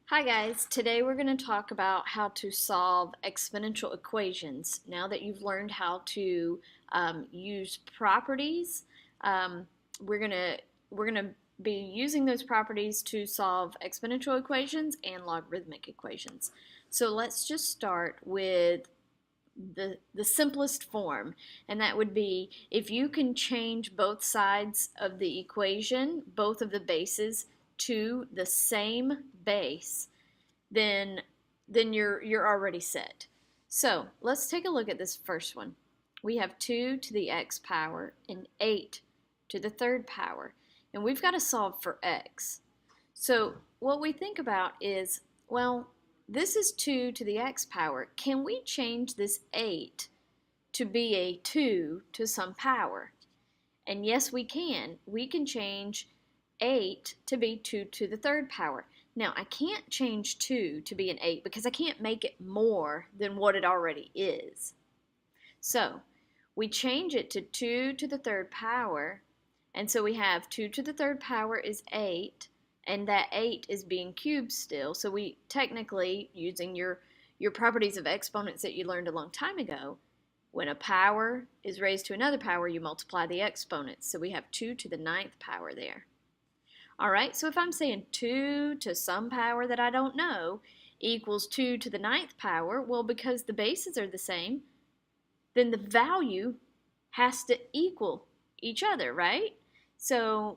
Hi guys, today we're going to talk about how to solve exponential equations. Now that you've learned how to use properties, um, we're going to we're going to be using those properties to solve exponential equations and logarithmic equations. So let's just start with the simplest form, and that would be if you can change both sides of the equation, both of the bases, to the same base, then you're already set. So let's take a look at this first one. We have 2 to the x power and 8 to the third power, and we've got to solve for x. So what we think about is, well, this is 2 to the x power. Can we change this 8 to be a 2 to some power? And yes, we can. We can change 8 to be 2 to the third power. Now, I can't change 2 to be an 8 because I can't make it more than what it already is. So, we change it to 2 to the third power, and so we have 2 to the third power is 8, and that 8 is being cubed still, so we technically, using your properties of exponents that you learned a long time ago, when a power is raised to another power, you multiply the exponents. So we have 2 to the ninth power there. All right, so if I'm saying 2 to some power that I don't know equals 2 to the ninth power, well, because the bases are the same, then the value has to equal each other, right? So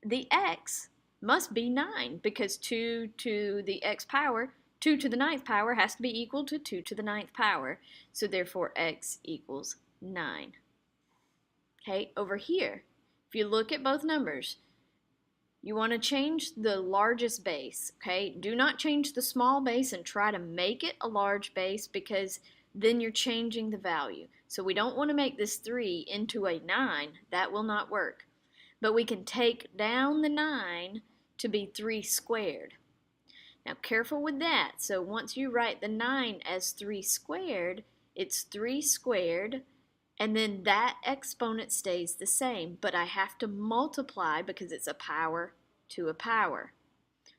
the x must be 9 because 2 to the x power, 2 to the ninth power has to be equal to 2 to the ninth power. So therefore x equals 9. Okay, over here, if you look at both numbers, you want to change the largest base, okay? Do not change the small base and try to make it a large base because then you're changing the value. So we don't want to make this 3 into a 9. That will not work. But we can take down the 9 to be 3 squared. Now careful with that. So once you write the 9 as 3 squared, it's 3 squared, and then that exponent stays the same, but I have to multiply because it's a power to a power.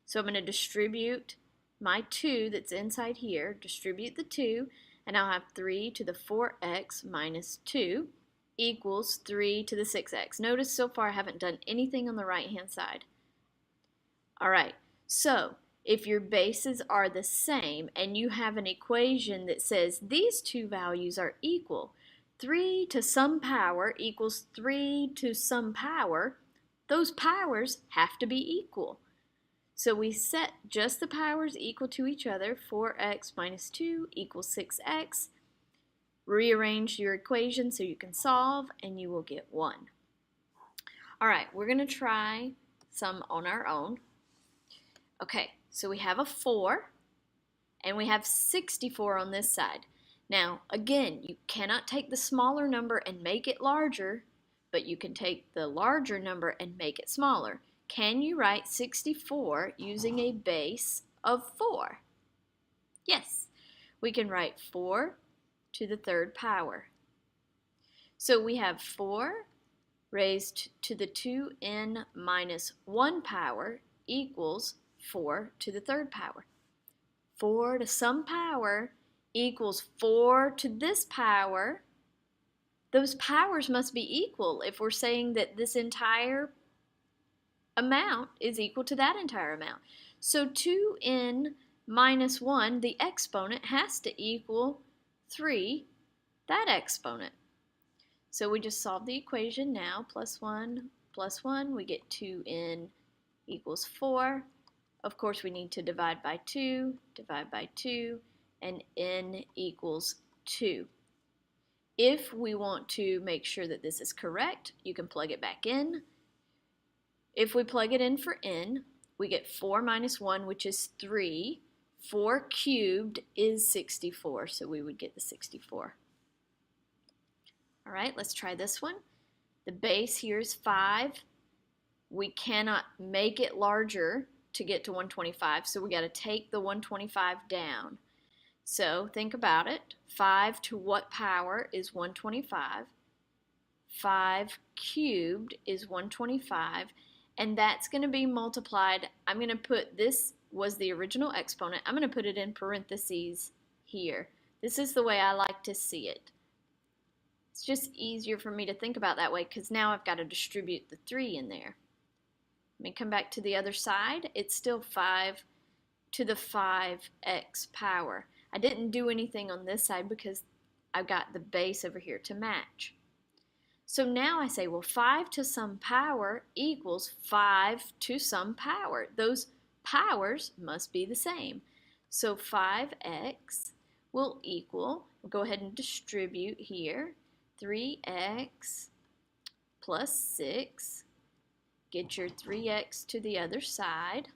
So I'm going to distribute my 2 that's inside here, distribute the 2, and I'll have 3 to the 4x minus 2 equals 3 to the 6x. Notice so far I haven't done anything on the right-hand side. All right, so if your bases are the same and you have an equation that says these two values are equal, 3 to some power equals 3 to some power, those powers have to be equal. So we set just the powers equal to each other. 4x minus 2 equals 6x. Rearrange your equation so you can solve, and you will get 1. All right, we're going to try some on our own. Okay, so we have a 4, and we have 64 on this side. Now, again, you cannot take the smaller number and make it larger, but you can take the larger number and make it smaller. Can you write 64 using a base of 4? Yes, we can write 4 to the third power. So we have 4 raised to the 2n minus 1 power equals 4 to the third power. 4 to some power equals 4 to this power. Those powers must be equal if we're saying that this entire amount is equal to that entire amount. So 2n minus 1, the exponent, has to equal 3, that exponent. So we just solve the equation now. Plus 1, we get 2n equals 4. Of course, we need to divide by 2, and n equals 2. If we want to make sure that this is correct, you can plug it back in. If we plug it in for n, we get 4 minus 1, which is 3. 4 cubed is 64, so we would get the 64. All right, let's try this one. The base here is 5. We cannot make it larger to get to 125, so we got to take the 125 down. So think about it. 5 to what power is 125? 5 cubed is 125, and that's going to be multiplied. I'm going to put this was the original exponent. I'm going to put it in parentheses here. This is the way I like to see it. It's just easier for me to think about that way because now I've got to distribute the 3 in there. Let me come back to the other side. It's still 5 to the 5x power. I didn't do anything on this side because I've got the base over here to match. So now I say, well, 5 to some power equals 5 to some power. Those powers must be the same. So 5x will equal, we'll go ahead and distribute here, 3x plus 6. Get your 3x to the other side.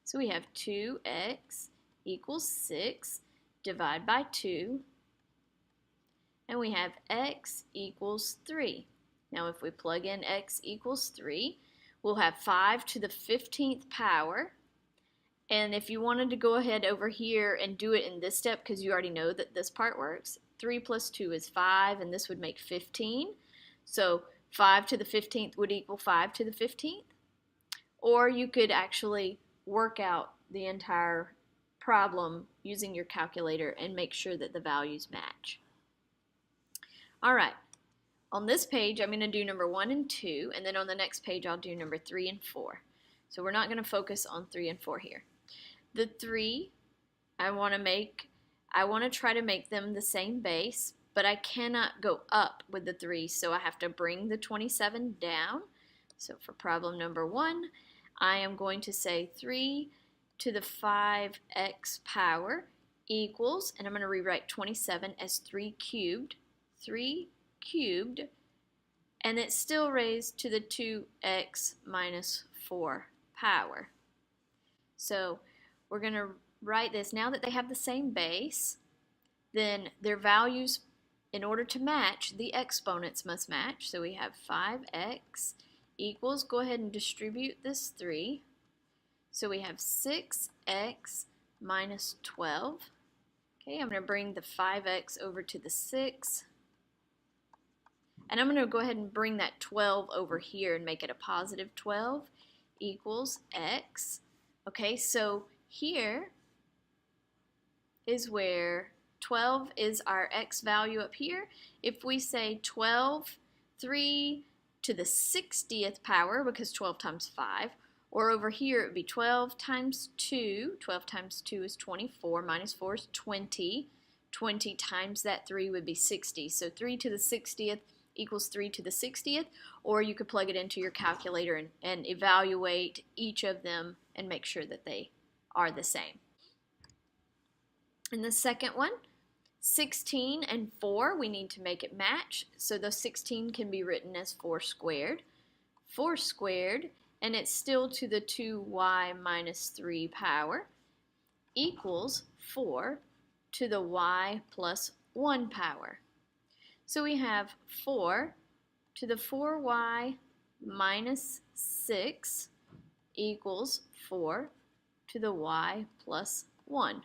So we have 2x equals 6. Divide by 2. And we have x equals 3. Now if we plug in x equals 3, we'll have 5 to the 15th power. And if you wanted to go ahead over here and do it in this step, because you already know that this part works, 3 plus 2 is 5, and this would make 15. So 5 to the 15th would equal 5 to the 15th. Or you could actually work out the entire problem using your calculator and make sure that the values match. Alright, on this page I'm going to do number 1 and 2, and then on the next page I'll do number 3 and 4. So we're not going to focus on 3 and 4 here. The 3, I want to try to make them the same base, but I cannot go up with the 3, so I have to bring the 27 down. So for problem number 1, I am going to say 3 to the 5x power equals, and I'm going to rewrite 27 as 3 cubed, and it's still raised to the 2x minus 4 power. So we're going to write this. Now that they have the same base, then their values, in order to match, the exponents must match. So we have 5x equals, go ahead and distribute this 3. So we have 6x minus 12. Okay, I'm going to bring the 5x over to the 6. And I'm going to go ahead and bring that 12 over here and make it a positive 12 equals x. Okay, so here is where 12 is our x value up here. If we say 12, 3 to the 60th power, because 12 times 5, or over here it would be 12 times 2. 12 times 2 is 24, minus 4 is 20. 20 times that 3 would be 60. So 3 to the 60th equals 3 to the 60th, or you could plug it into your calculator and evaluate each of them and make sure that they are the same. And the second one, 16 and 4, we need to make it match. So the 16 can be written as 4 squared. 4 squared, and it's still to the 2y minus 3 power, equals 4 to the y plus 1 power. So we have 4 to the 4y minus 6 equals 4 to the y plus 1.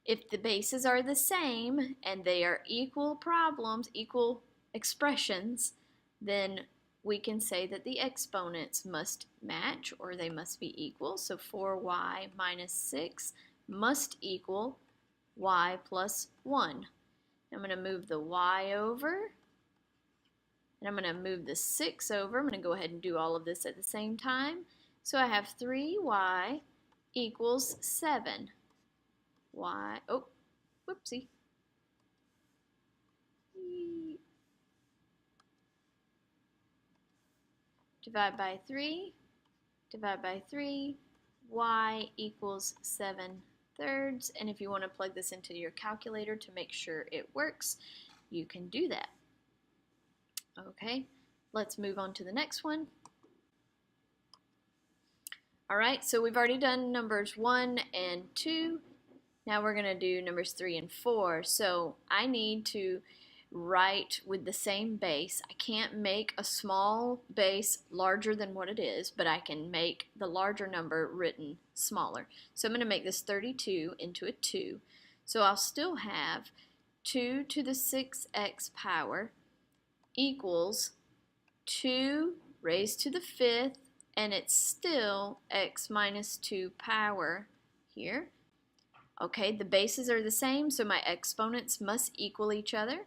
If the bases are the same and they are equal problems, equal expressions, then we can say that the exponents must match, or they must be equal. So 4y minus 6 must equal y plus 1. I'm going to move the y over, and I'm going to move the 6 over. I'm going to go ahead and do all of this at the same time. So I have 3y equals 7. Y, oh, whoopsie. Divide by 3, y equals 7/3, and if you want to plug this into your calculator to make sure it works, you can do that. Okay, let's move on to the next one. Alright, so we've already done numbers 1 and 2. Now we're going to do numbers 3 and 4. So I need to write with the same base. I can't make a small base larger than what it is, but I can make the larger number written smaller. So I'm going to make this 32 into a 2. So I'll still have 2 to the 6x power equals 2 raised to the 5th and it's still x minus 2 power here. Okay, the bases are the same, so my exponents must equal each other.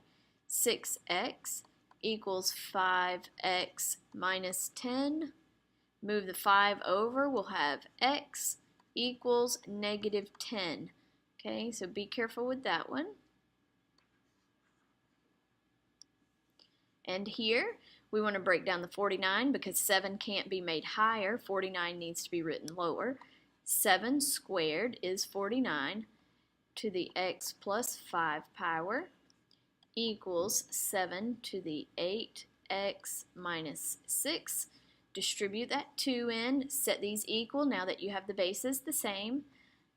6x equals 5x minus 10. Move the 5 over, we'll have x equals negative 10. Okay, so be careful with that one. And here, we want to break down the 49 because 7 can't be made higher. 49 needs to be written lower. 7 squared is 49 to the x plus 5 power equals 7 to the 8x minus 6. Distribute that 2 in, set these equal now that you have the bases the same.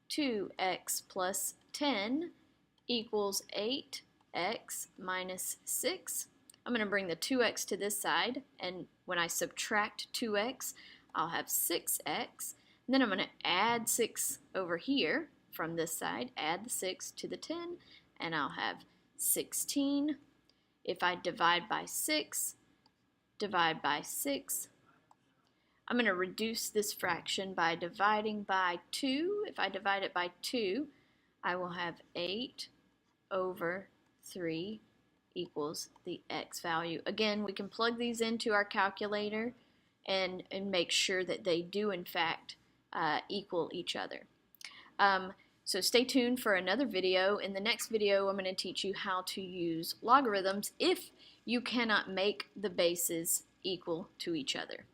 2x plus 10 equals 8x minus 6. I'm going to bring the 2x to this side, and when I subtract 2x, I'll have 6x. And then I'm going to add 6 over here from this side, add the 6 to the 10, and I'll have 16. If I divide by 6, divide by 6, I'm going to reduce this fraction by dividing by 2. If I divide it by 2, I will have 8 over 3 equals the x value. Again, we can plug these into our calculator and make sure that they do in fact equal each other. So stay tuned for another video. In the next video, I'm going to teach you how to use logarithms if you cannot make the bases equal to each other.